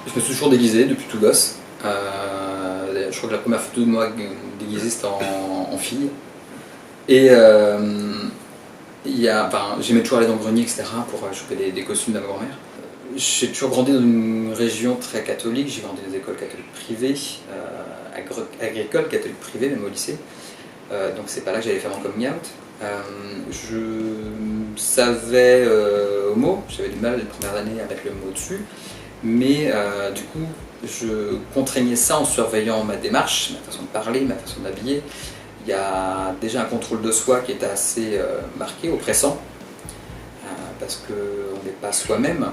Je me suis toujours déguisé depuis tout gosse. Je crois que la première photo de moi déguisée c'était en fille. Et j'aimais toujours aller dans le grenier, etc. pour choper des costumes de ma grand-mère. J'ai toujours grandi dans une région très catholique. J'ai grandi dans des écoles catholiques privées, agricoles catholiques privées, même au lycée. Donc c'est pas là que j'allais faire mon coming out. Je savais homo, j'avais du mal les premières années à mettre le mot dessus. Mais du coup, je contraignais ça en surveillant ma démarche, ma façon de parler, ma façon d'habiller. Il y a déjà un contrôle de soi qui est assez marqué, oppressant, parce qu'on n'est pas soi-même.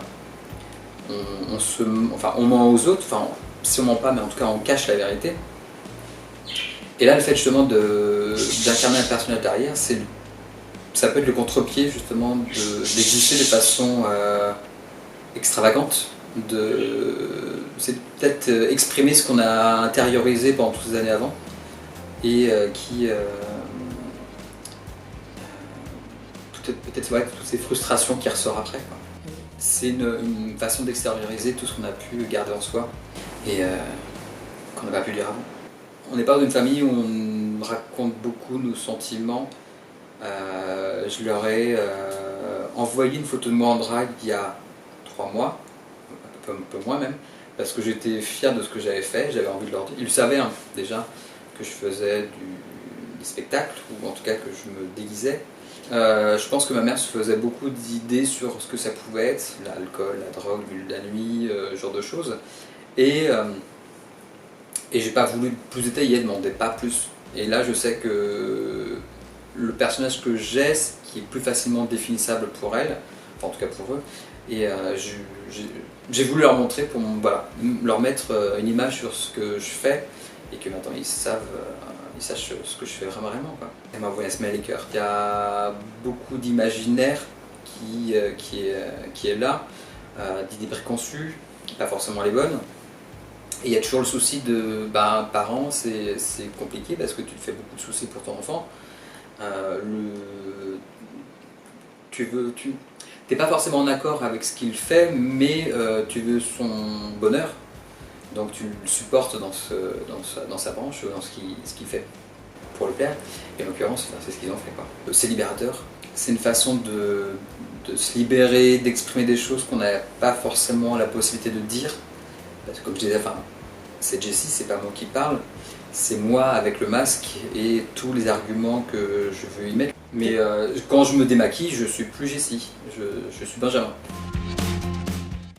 On ment aux autres, enfin, si on ment pas, mais en tout cas on cache la vérité. Et là, le fait justement d'incarner un personnage derrière, ça peut être le contre-pied justement d'exister de façon extravagante. C'est peut-être exprimer ce qu'on a intériorisé pendant toutes ces années avant et peut-être ouais, toutes ces frustrations qui ressortent après. C'est une façon d'extérioriser tout ce qu'on a pu garder en soi et qu'on n'a pas pu dire avant. On n'est pas dans une famille où on raconte beaucoup nos sentiments. Je leur ai envoyé une photo de moi en drague il y a 3 mois, un peu moins même, parce que j'étais fier de ce que j'avais fait, j'avais envie de leur dire. Ils le savaient hein, déjà que je faisais des spectacles, ou en tout cas que je me déguisais. Je pense que ma mère se faisait beaucoup d'idées sur ce que ça pouvait être, l'alcool, la drogue, la nuit, ce genre de choses. Et j'ai pas voulu plus détailler, elle demandait pas plus. Et là je sais que le personnage que j'ai, qui est plus facilement définissable pour elle, enfin en tout cas pour eux, et j'ai voulu leur montrer pour voilà, leur mettre une image sur ce que je fais et que maintenant ils sachent ce que je fais vraiment quoi. Elle m'a envoyé un smiley cœur. Il y a beaucoup d'imaginaire qui est là, d'idées préconçues, pas forcément les bonnes. Et il y a toujours le souci de parents, c'est compliqué parce que tu te fais beaucoup de soucis pour ton enfant. Tu n'es pas forcément en accord avec ce qu'il fait, mais tu veux son bonheur. Donc tu le supportes dans sa branche, dans ce qu'il fait pour le plaire. Et en l'occurrence, c'est ce qu'ils ont fait, quoi. C'est libérateur. C'est une façon de se libérer, d'exprimer des choses qu'on n'a pas forcément la possibilité de dire. Parce que comme je disais, c'est Jessie, c'est pas moi qui parle, c'est moi avec le masque et tous les arguments que je veux y mettre. Mais quand je me démaquille, je suis plus Jessie, je suis Benjamin.